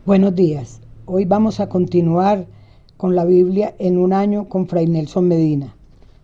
Buenos días. Hoy vamos a continuar con la Biblia en un año con Fray Nelson Medina.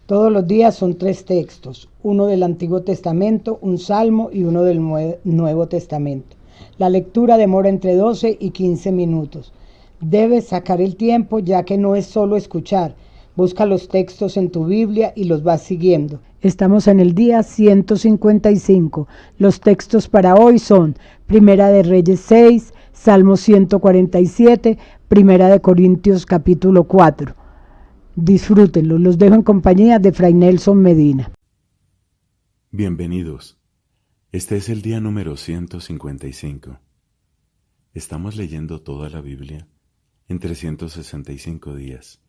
Todos los días son 3 textos, uno del Antiguo Testamento, un salmo y uno del Nuevo Testamento. La lectura demora entre 12 y 15 minutos. Debes sacar el tiempo ya que no es solo escuchar. Busca los textos en tu Biblia y los vas siguiendo. Estamos en el día 155. Los textos para hoy son Primera de Reyes 6, Salmo 147, Primera de Corintios capítulo 4. Disfrútenlo, los dejo en compañía de Fray Nelson Medina. Bienvenidos. Este es el día número 155. Estamos leyendo toda la Biblia en 365 días.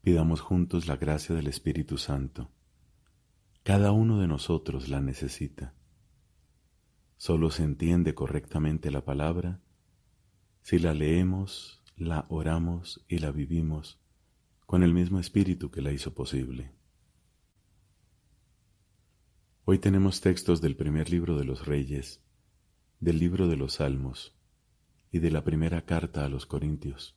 Pidamos juntos la gracia del Espíritu Santo. Cada uno de nosotros la necesita. Solo se entiende correctamente la palabra si la leemos, la oramos y la vivimos con el mismo Espíritu que la hizo posible. Hoy tenemos textos del primer libro de los Reyes, del libro de los Salmos y de la primera carta a los Corintios.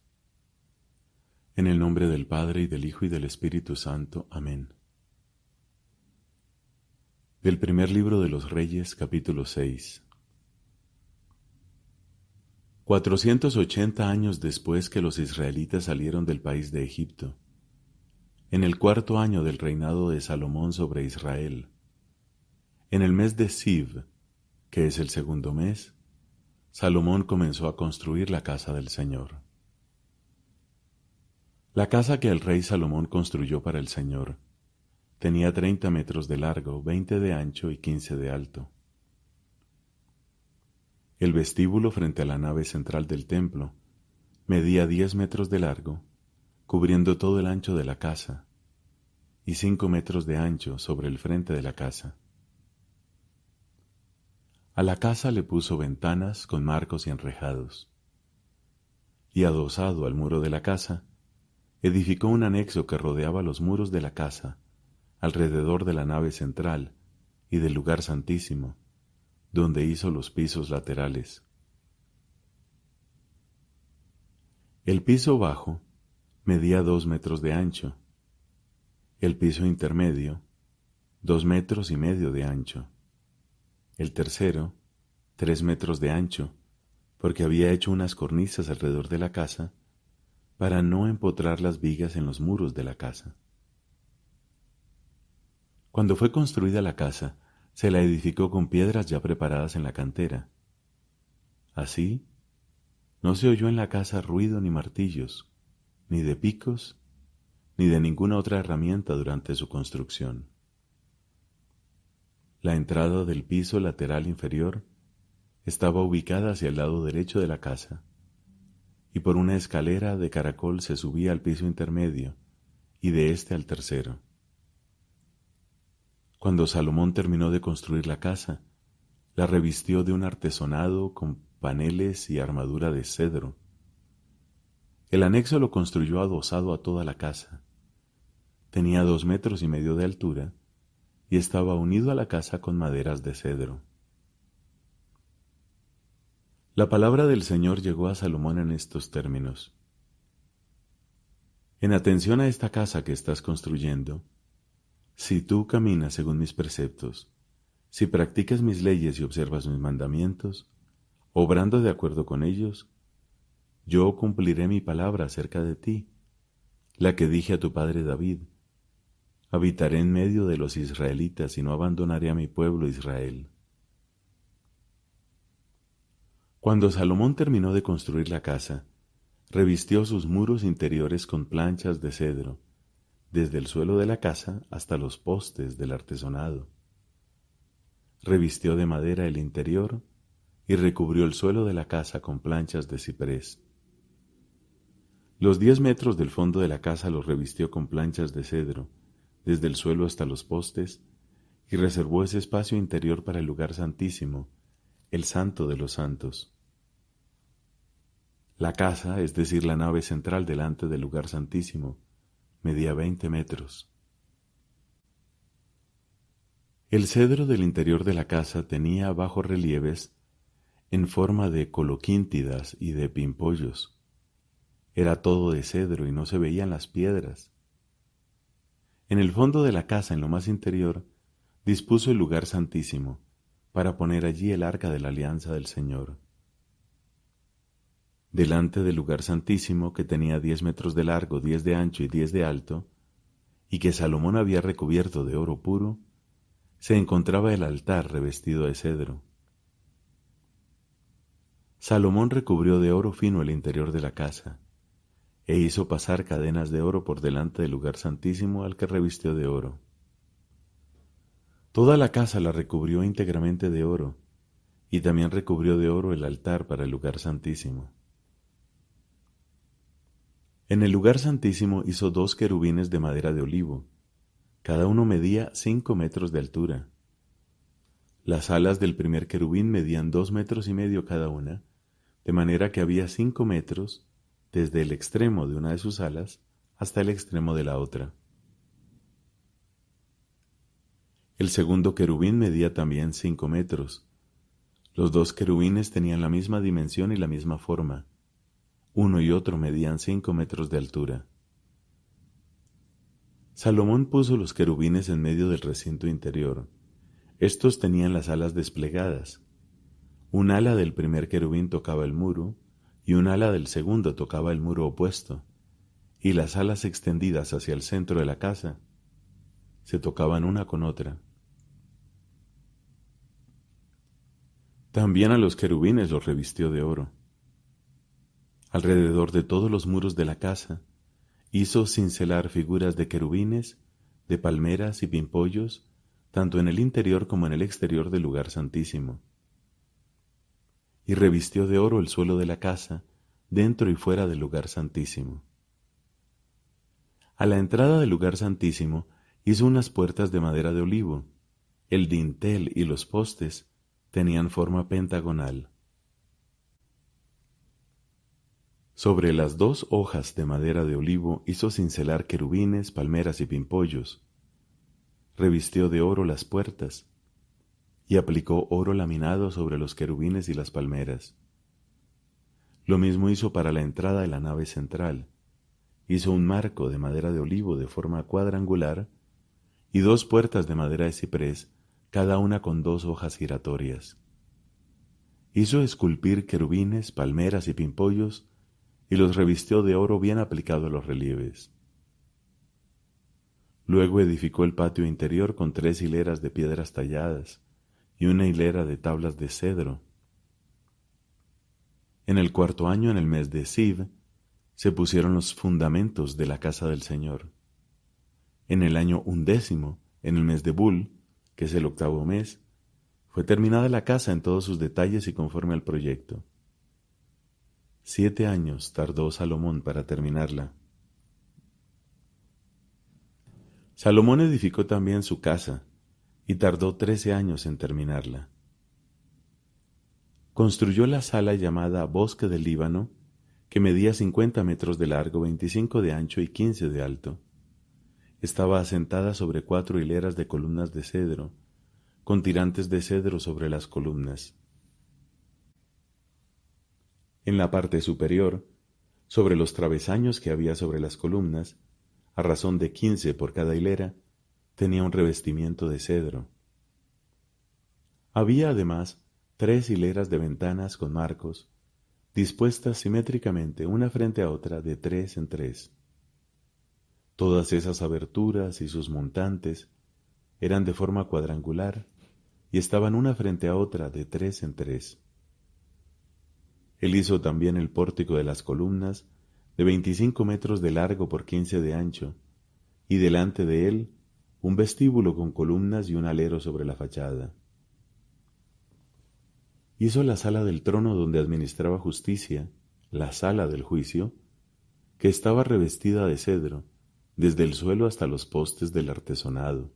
En el nombre del Padre y del Hijo y del Espíritu Santo. Amén. Del primer libro de los Reyes, capítulo 6. 480 años después que los israelitas salieron del país de Egipto, en el 4.º año del reinado de Salomón sobre Israel, en el mes de Siv, que es el segundo mes, Salomón comenzó a construir la casa del Señor. La casa que el rey Salomón construyó para el Señor tenía 30 metros de largo, 20 de ancho y 15 de alto. El vestíbulo frente a la nave central del templo medía 10 metros de largo, cubriendo todo el ancho de la casa, y 5 metros de ancho sobre el frente de la casa. A la casa le puso ventanas con marcos y enrejados, y adosado al muro de la casa, edificó un anexo que rodeaba los muros de la casa, alrededor de la nave central y del lugar santísimo, donde hizo los pisos laterales. El piso bajo medía 2 metros de ancho, el piso intermedio 2,5 metros de ancho, el tercero 3 metros de ancho, porque había hecho unas cornisas alrededor de la casa para no empotrar las vigas en los muros de la casa. Cuando fue construida la casa, se la edificó con piedras ya preparadas en la cantera. Así, no se oyó en la casa ruido ni martillos, ni de picos, ni de ninguna otra herramienta durante su construcción. La entrada del piso lateral inferior estaba ubicada hacia el lado derecho de la casa, y por una escalera de caracol se subía al piso intermedio y de este al tercero. Cuando Salomón terminó de construir la casa, la revistió de un artesonado con paneles y armadura de cedro. El anexo lo construyó adosado a toda la casa. Tenía 2,5 metros de altura y estaba unido a la casa con maderas de cedro. La palabra del Señor llegó a Salomón en estos términos: En atención a esta casa que estás construyendo, si tú caminas según mis preceptos, si practicas mis leyes y observas mis mandamientos, obrando de acuerdo con ellos, yo cumpliré mi palabra acerca de ti, la que dije a tu padre David: habitaré en medio de los israelitas y no abandonaré a mi pueblo Israel. Cuando Salomón terminó de construir la casa, revistió sus muros interiores con planchas de cedro, desde el suelo de la casa hasta los postes del artesonado. Revistió de madera el interior y recubrió el suelo de la casa con planchas de ciprés. Los 10 metros del fondo de la casa los revistió con planchas de cedro, desde el suelo hasta los postes, y reservó ese espacio interior para el lugar santísimo, el Santo de los Santos. La casa, es decir, la nave central delante del lugar santísimo, medía 20 metros. El cedro del interior de la casa tenía bajorrelieves en forma de coloquíntidas y de pimpollos. Era todo de cedro y no se veían las piedras. En el fondo de la casa, en lo más interior, dispuso el lugar santísimo, para poner allí el arca de la alianza del Señor. Delante del lugar santísimo, que tenía 10 metros de largo, 10 de ancho y 10 de alto, y que Salomón había recubierto de oro puro, se encontraba el altar revestido de cedro. Salomón recubrió de oro fino el interior de la casa, e hizo pasar cadenas de oro por delante del lugar santísimo al que revistió de oro. Toda la casa la recubrió íntegramente de oro, y también recubrió de oro el altar para el lugar santísimo. En el lugar santísimo hizo 2 querubines de madera de olivo, cada uno medía 5 metros de altura. Las alas del primer querubín medían 2,5 metros cada una, de manera que había 5 metros desde el extremo de una de sus alas hasta el extremo de la otra. El segundo querubín medía también 5 metros. Los 2 querubines tenían la misma dimensión y la misma forma. Uno y otro medían 5 metros de altura. Salomón puso los querubines en medio del recinto interior. Estos tenían las alas desplegadas. Un ala del primer querubín tocaba el muro, y un ala del segundo tocaba el muro opuesto, y las alas extendidas hacia el centro de la casa se tocaban una con otra. También a los querubines los revistió de oro. Alrededor de todos los muros de la casa hizo cincelar figuras de querubines, de palmeras y pimpollos, tanto en el interior como en el exterior del lugar santísimo. Y revistió de oro el suelo de la casa, dentro y fuera del lugar santísimo. A la entrada del lugar santísimo hizo unas puertas de madera de olivo. El dintel y los postes tenían forma pentagonal. Sobre las 2 hojas de madera de olivo hizo cincelar querubines, palmeras y pimpollos. Revistió de oro las puertas y aplicó oro laminado sobre los querubines y las palmeras. Lo mismo hizo para la entrada de la nave central. Hizo un marco de madera de olivo de forma cuadrangular y 2 puertas de madera de ciprés, cada una con 2 hojas giratorias. Hizo esculpir querubines, palmeras y pimpollos y los revistió de oro bien aplicado a los relieves. Luego edificó el patio interior con 3 hileras de piedras talladas y una hilera de tablas de cedro. En el 4º año, en el mes de Siv, se pusieron los fundamentos de la casa del Señor. En el año 11, en el mes de Bul, que es el 8º mes, fue terminada la casa en todos sus detalles y conforme al proyecto. 7 años tardó Salomón para terminarla. Salomón edificó también su casa y tardó 13 años en terminarla. Construyó la sala llamada Bosque del Líbano, que medía 50 metros de largo, 25 de ancho y 15 de alto. Estaba asentada sobre 4 hileras de columnas de cedro, con tirantes de cedro sobre las columnas. En la parte superior, sobre los travesaños que había sobre las columnas, a razón de 15 por cada hilera, tenía un revestimiento de cedro. Había además 3 hileras de ventanas con marcos, dispuestas simétricamente una frente a otra de 3 en 3. Todas esas aberturas y sus montantes eran de forma cuadrangular y estaban una frente a otra de 3 en 3. Él hizo también el pórtico de las columnas, de 25 metros de largo por 15 de ancho, y delante de él un vestíbulo con columnas y un alero sobre la fachada. Hizo la sala del trono donde administraba justicia, la sala del juicio, que estaba revestida de cedro, desde el suelo hasta los postes del artesonado.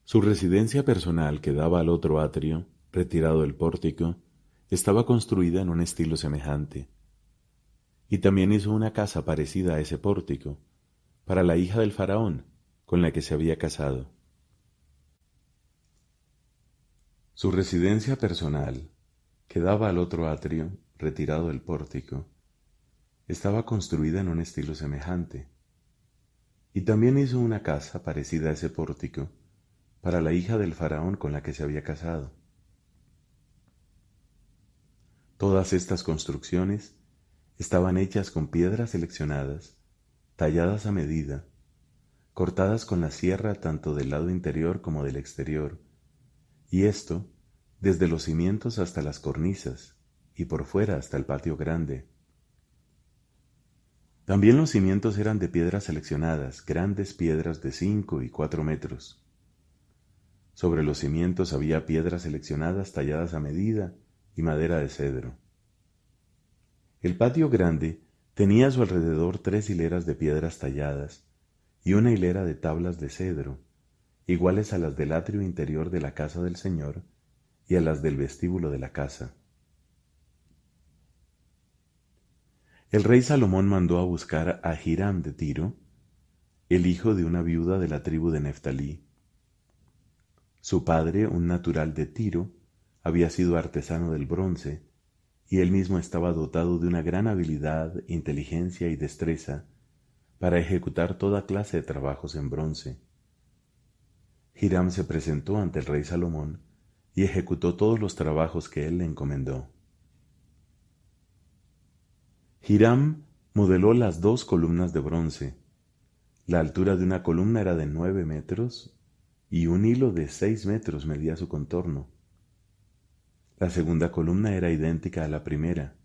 Su residencia personal, que daba al otro atrio, retirado del pórtico, estaba construida en un estilo semejante. Y también hizo una casa parecida a ese pórtico, para la hija del faraón, con la que se había casado. Su residencia personal, que daba al otro atrio, retirado del pórtico, estaba construida en un estilo semejante. Y también hizo una casa parecida a ese pórtico para la hija del faraón con la que se había casado. Todas estas construcciones estaban hechas con piedras seleccionadas, talladas a medida, cortadas con la sierra tanto del lado interior como del exterior, y esto desde los cimientos hasta las cornisas y por fuera hasta el patio grande. También los cimientos eran de piedras seleccionadas, grandes piedras de 5 y 4 metros. Sobre los cimientos había piedras seleccionadas talladas a medida y madera de cedro. El patio grande tenía a su alrededor 3 hileras de piedras talladas y una hilera de tablas de cedro, iguales a las del atrio interior de la casa del Señor y a las del vestíbulo de la casa. El rey Salomón mandó a buscar a Hiram de Tiro, el hijo de una viuda de la tribu de Neftalí. Su padre, un natural de Tiro, había sido artesano del bronce, y él mismo estaba dotado de una gran habilidad, inteligencia y destreza para ejecutar toda clase de trabajos en bronce. Hiram se presentó ante el rey Salomón y ejecutó todos los trabajos que él le encomendó. Hiram modeló las 2 columnas de bronce. La altura de una columna era de 9 metros y un hilo de 6 metros medía su contorno. La segunda columna era idéntica a la primera.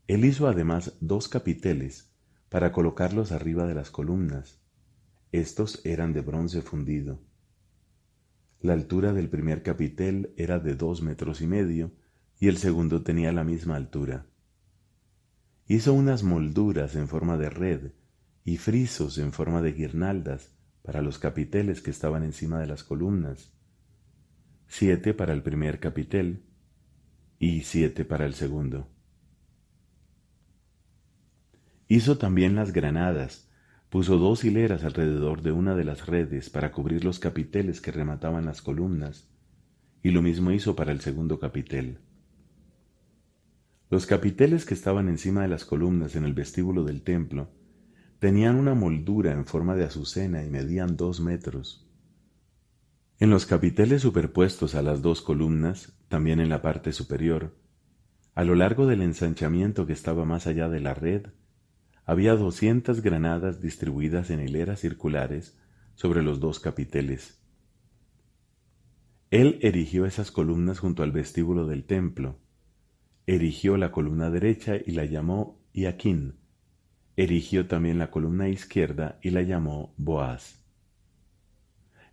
Él hizo además 2 capiteles para colocarlos arriba de las columnas. Estos eran de bronce fundido. La altura del primer capitel era de 2 metros y medio y el segundo tenía la misma altura. Hizo unas molduras en forma de red y frisos en forma de guirnaldas para los capiteles que estaban encima de las columnas, 7 para el primer capitel y 7 para el segundo. Hizo también las granadas, puso 2 hileras alrededor de una de las redes para cubrir los capiteles que remataban las columnas, y lo mismo hizo para el segundo capitel. Los capiteles que estaban encima de las columnas en el vestíbulo del templo tenían una moldura en forma de azucena y medían 2 metros. En los capiteles superpuestos a las 2 columnas, también en la parte superior, a lo largo del ensanchamiento que estaba más allá de la red, había 200 granadas distribuidas en hileras circulares sobre los 2 capiteles. Él erigió esas columnas junto al vestíbulo del templo. Erigió la columna derecha y la llamó Iaquín. Erigió también la columna izquierda y la llamó Boaz.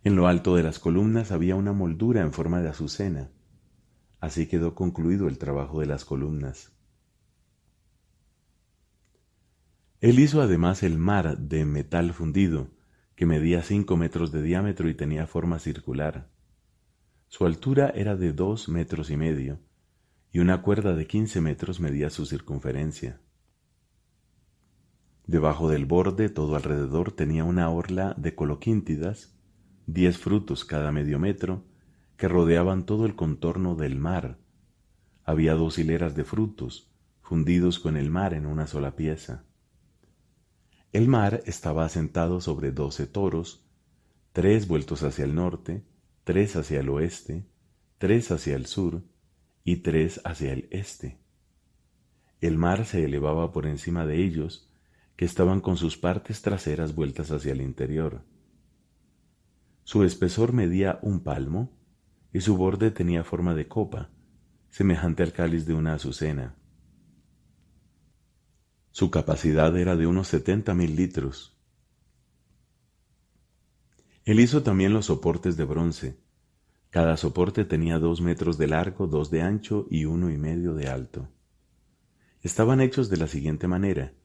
En lo alto de las columnas había una moldura en forma de azucena. Así quedó concluido el trabajo de las columnas. Él hizo además el mar de metal fundido, que medía 5 metros de diámetro y tenía forma circular. Su altura era de 2 metros y medio, y una cuerda de 15 metros medía su circunferencia. Debajo del borde, todo alrededor, tenía una orla de coloquíntidas, 10 frutos cada medio metro, que rodeaban todo el contorno del mar. Había 2 hileras de frutos, fundidos con el mar en una sola pieza. El mar estaba asentado sobre 12 toros, 3 vueltos hacia el norte, 3 hacia el oeste, 3 hacia el sur y 3 hacia el este. El mar se elevaba por encima de ellos, que estaban con sus partes traseras vueltas hacia el interior. Su espesor medía 1 palmo, y su borde tenía forma de copa, semejante al cáliz de una azucena. Su capacidad era de unos 70.000 litros. Él hizo también los soportes de bronce. Cada soporte tenía 2 metros de largo, 2 de ancho y 1,5 de alto. Estaban hechos de la siguiente manera.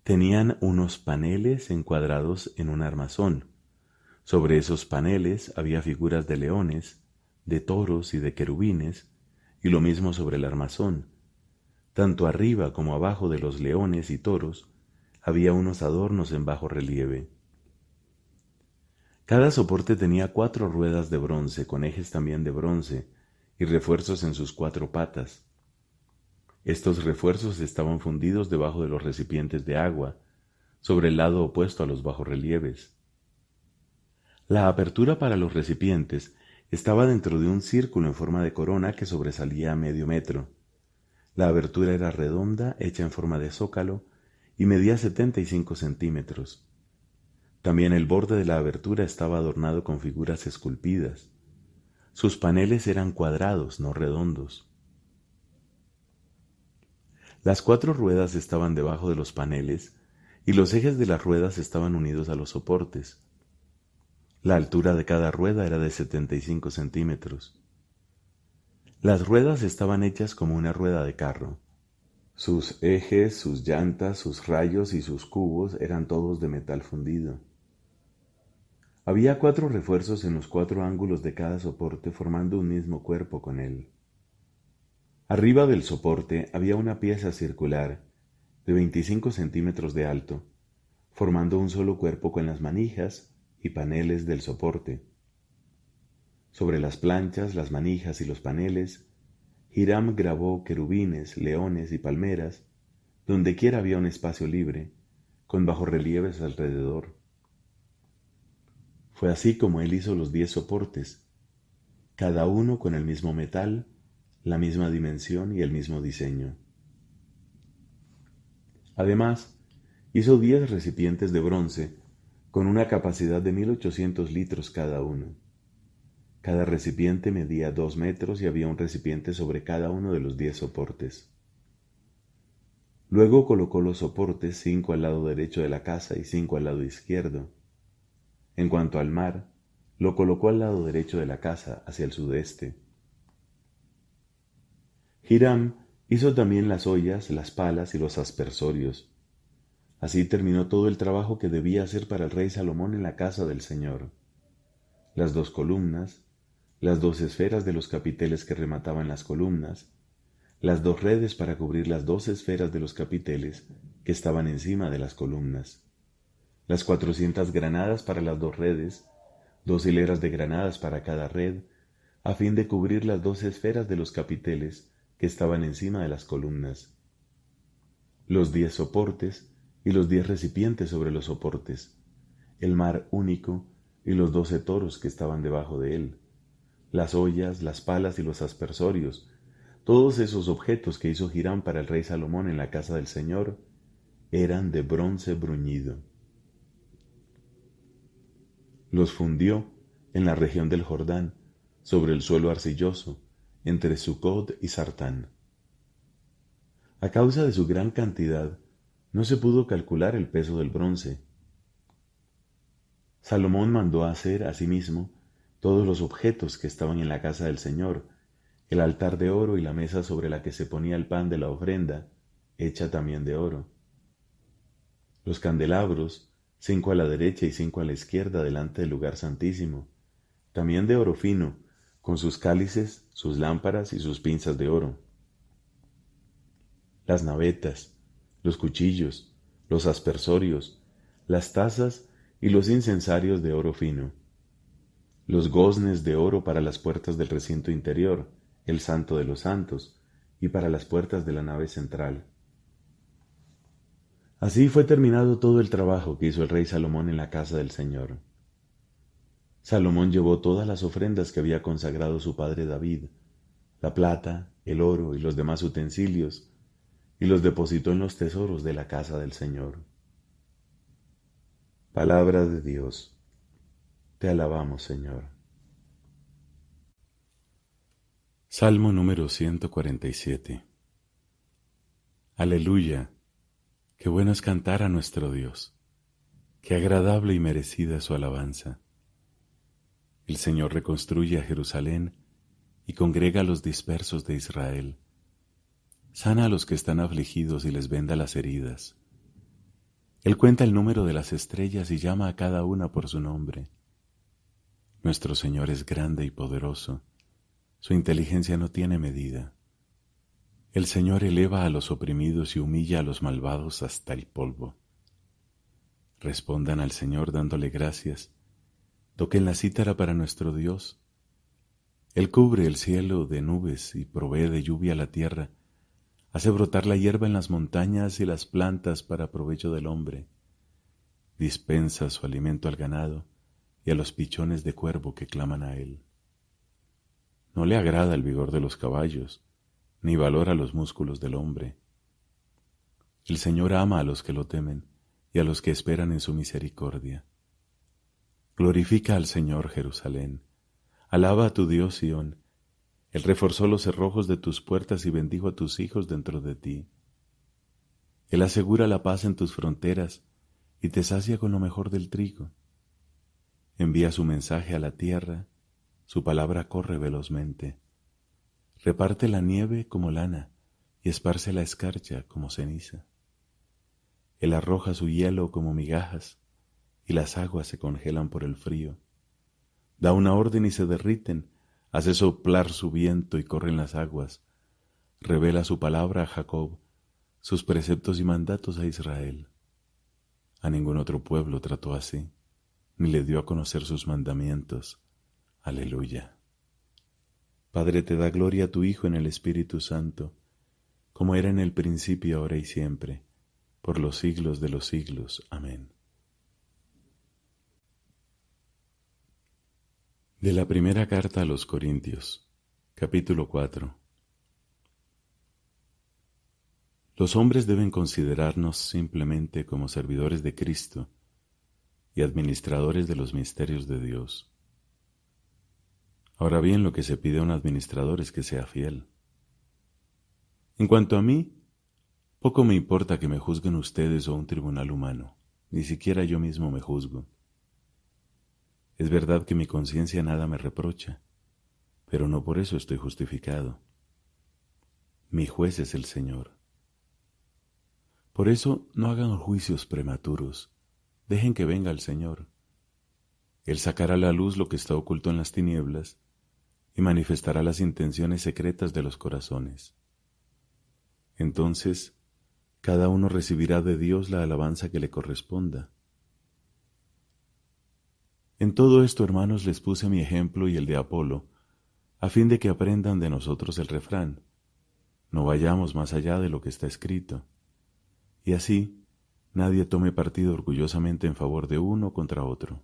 Tenían unos paneles encuadrados en un armazón. Sobre esos paneles había figuras de leones, de toros y de querubines, y lo mismo sobre el armazón. Tanto arriba como abajo de los leones y toros había unos adornos en bajo relieve. Cada soporte tenía 4 ruedas de bronce, con ejes también de bronce, y refuerzos en sus 4 patas. Estos refuerzos estaban fundidos debajo de los recipientes de agua, sobre el lado opuesto a los bajorrelieves. La apertura para los recipientes estaba dentro de un círculo en forma de corona que sobresalía a medio metro. La abertura era redonda, hecha en forma de zócalo, y medía 75 centímetros. También el borde de la abertura estaba adornado con figuras esculpidas. Sus paneles eran cuadrados, no redondos. Las 4 ruedas estaban debajo de los paneles y los ejes de las ruedas estaban unidos a los soportes. La altura de cada rueda era de 75 centímetros. Las ruedas estaban hechas como una rueda de carro. Sus ejes, sus llantas, sus rayos y sus cubos eran todos de metal fundido. Había 4 refuerzos en los 4 ángulos de cada soporte formando un mismo cuerpo con él. Arriba del soporte había una pieza circular de 25 centímetros de alto, formando un solo cuerpo con las manijas y paneles del soporte. Sobre las planchas, las manijas y los paneles, Hiram grabó querubines, leones y palmeras, donde quiera había un espacio libre, con bajorrelieves alrededor. Fue así como él hizo los 10 soportes, cada uno con el mismo metal, la misma dimensión y el mismo diseño. Además, hizo 10 recipientes de bronce con una capacidad de 1800 litros cada uno. Cada recipiente medía 2 metros y había un recipiente sobre cada uno de los 10 soportes. Luego colocó los soportes, 5 al lado derecho de la casa y 5 al lado izquierdo. En cuanto al mar, lo colocó al lado derecho de la casa, hacia el sudeste. Hiram hizo también las ollas, las palas y los aspersorios. Así terminó todo el trabajo que debía hacer para el rey Salomón en la casa del Señor. Las 2 columnas, las 2 esferas de los capiteles que remataban las columnas, las 2 redes para cubrir las 2 esferas de los capiteles que estaban encima de las columnas, las 400 granadas para las 2 redes, 2 hileras de granadas para cada red, a fin de cubrir las 2 esferas de los capiteles que estaban encima de las columnas, los 10 soportes y los 10 recipientes sobre los soportes, el mar único y los 12 toros que estaban debajo de él, las ollas, las palas y los aspersorios, todos esos objetos que hizo Hiram para el rey Salomón en la casa del Señor, eran de bronce bruñido. Los fundió en la región del Jordán, sobre el suelo arcilloso, entre Sucot y Sartán. A causa de su gran cantidad, no se pudo calcular el peso del bronce. Salomón mandó a hacer, asimismo, todos los objetos que estaban en la casa del Señor, el altar de oro y la mesa sobre la que se ponía el pan de la ofrenda, hecha también de oro. Los candelabros, 5 a la derecha y 5 a la izquierda delante del lugar santísimo, también de oro fino, con sus cálices, sus lámparas y sus pinzas de oro. Las navetas, los cuchillos, los aspersorios, las tazas y los incensarios de oro fino. Los goznes de oro para las puertas del recinto interior, el santo de los santos, y para las puertas de la nave central. Así fue terminado todo el trabajo que hizo el rey Salomón en la casa del Señor. Salomón llevó todas las ofrendas que había consagrado su padre David, la plata, el oro y los demás utensilios, y los depositó en los tesoros de la casa del Señor. Palabra de Dios. Te alabamos, Señor. Salmo número 147. Aleluya. Qué bueno es cantar a nuestro Dios. Qué agradable y merecida su alabanza. El Señor reconstruye a Jerusalén y congrega a los dispersos de Israel. Sana a los que están afligidos y les venda las heridas. Él cuenta el número de las estrellas y llama a cada una por su nombre. Nuestro Señor es grande y poderoso. Su inteligencia no tiene medida. El Señor eleva a los oprimidos y humilla a los malvados hasta el polvo. Respondan al Señor dándole gracias. Toquen la cítara para nuestro Dios. Él cubre el cielo de nubes y provee de lluvia a la tierra, hace brotar la hierba en las montañas y las plantas para provecho del hombre. Dispensa su alimento al ganado y a los pichones de cuervo que claman a él. No le agrada el vigor de los caballos, ni valora los músculos del hombre. El Señor ama a los que lo temen y a los que esperan en su misericordia. Glorifica al Señor, Jerusalén. Alaba a tu Dios, Sión. Él reforzó los cerrojos de tus puertas y bendijo a tus hijos dentro de ti. Él asegura la paz en tus fronteras y te sacia con lo mejor del trigo. Envía su mensaje a la tierra, su palabra corre velozmente. Reparte la nieve como lana y esparce la escarcha como ceniza. Él arroja su hielo como migajas y las aguas se congelan por el frío. Da una orden y se derriten, hace soplar su viento y corren las aguas. Revela su palabra a Jacob, sus preceptos y mandatos a Israel. A ningún otro pueblo trató así, ni le dio a conocer sus mandamientos. Aleluya. Padre, te da gloria a tu Hijo en el Espíritu Santo, como era en el principio, ahora y siempre, por los siglos de los siglos. Amén. De la primera carta a los Corintios, capítulo 4. Los hombres deben considerarnos simplemente como servidores de Cristo y administradores de los misterios de Dios. Ahora bien, lo que se pide a un administrador es que sea fiel. En cuanto a mí, poco me importa que me juzguen ustedes o un tribunal humano, ni siquiera yo mismo me juzgo. Es verdad que mi conciencia nada me reprocha, pero no por eso estoy justificado. Mi juez es el Señor. Por eso no hagan juicios prematuros, dejen que venga el Señor. Él sacará a la luz lo que está oculto en las tinieblas y manifestará las intenciones secretas de los corazones. Entonces, cada uno recibirá de Dios la alabanza que le corresponda. En todo esto, hermanos, les puse mi ejemplo y el de Apolo, a fin de que aprendan de nosotros el refrán: no vayamos más allá de lo que está escrito. Y así, nadie tome partido orgullosamente en favor de uno contra otro.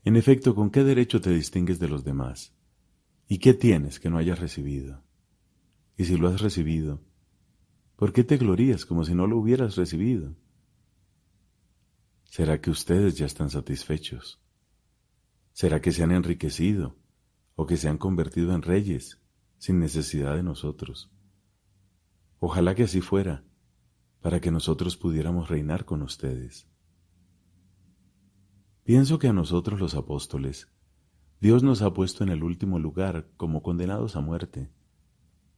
En efecto, ¿con qué derecho te distingues de los demás? ¿Y qué tienes que no hayas recibido? Y si lo has recibido, ¿por qué te glorías como si no lo hubieras recibido? ¿Será que ustedes ya están satisfechos? ¿Será que se han enriquecido o que se han convertido en reyes sin necesidad de nosotros? Ojalá que así fuera, para que nosotros pudiéramos reinar con ustedes. Pienso que a nosotros los apóstoles, Dios nos ha puesto en el último lugar como condenados a muerte,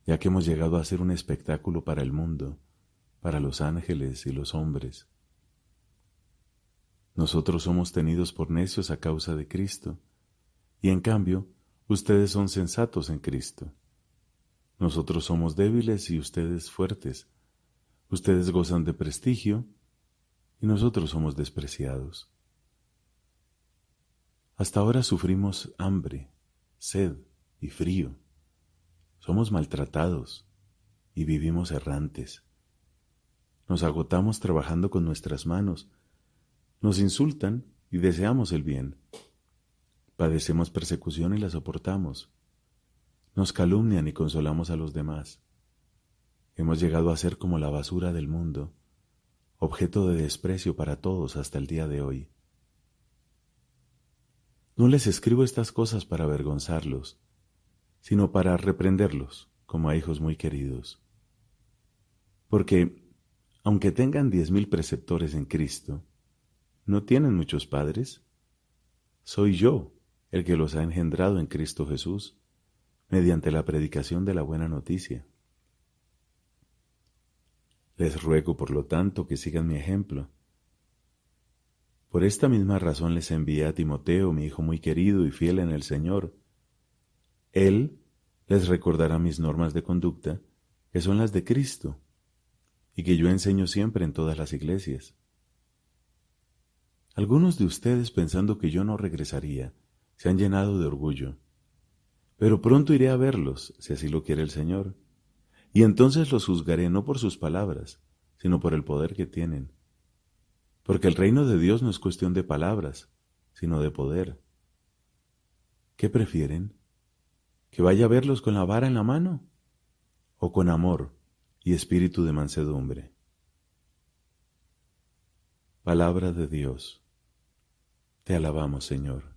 ya que hemos llegado a ser un espectáculo para el mundo, para los ángeles y los hombres. Nosotros somos tenidos por necios a causa de Cristo, y en cambio, ustedes son sensatos en Cristo. Nosotros somos débiles y ustedes fuertes. Ustedes gozan de prestigio y nosotros somos despreciados. Hasta ahora sufrimos hambre, sed y frío. Somos maltratados y vivimos errantes. Nos agotamos trabajando con nuestras manos. Nos insultan y deseamos el bien. Padecemos persecución y la soportamos. Nos calumnian y consolamos a los demás. Hemos llegado a ser como la basura del mundo, objeto de desprecio para todos hasta el día de hoy. No les escribo estas cosas para avergonzarlos, sino para reprenderlos como a hijos muy queridos. Porque, aunque tengan 10,000 preceptores en Cristo, ¿no tienen muchos padres? Soy yo el que los ha engendrado en Cristo Jesús, mediante la predicación de la buena noticia. Les ruego, por lo tanto, que sigan mi ejemplo. Por esta misma razón les envié a Timoteo, mi hijo muy querido y fiel en el Señor. Él les recordará mis normas de conducta, que son las de Cristo, y que yo enseño siempre en todas las iglesias. Algunos de ustedes, pensando que yo no regresaría, se han llenado de orgullo Pero pronto iré a verlos, si así lo quiere el Señor, y entonces los juzgaré no por sus palabras, sino por el poder que tienen. Porque el reino de Dios no es cuestión de palabras, sino de poder. ¿Qué prefieren? ¿Que vaya a verlos con la vara en la mano? ¿O con amor y espíritu de mansedumbre? Palabra de Dios. Te alabamos, Señor.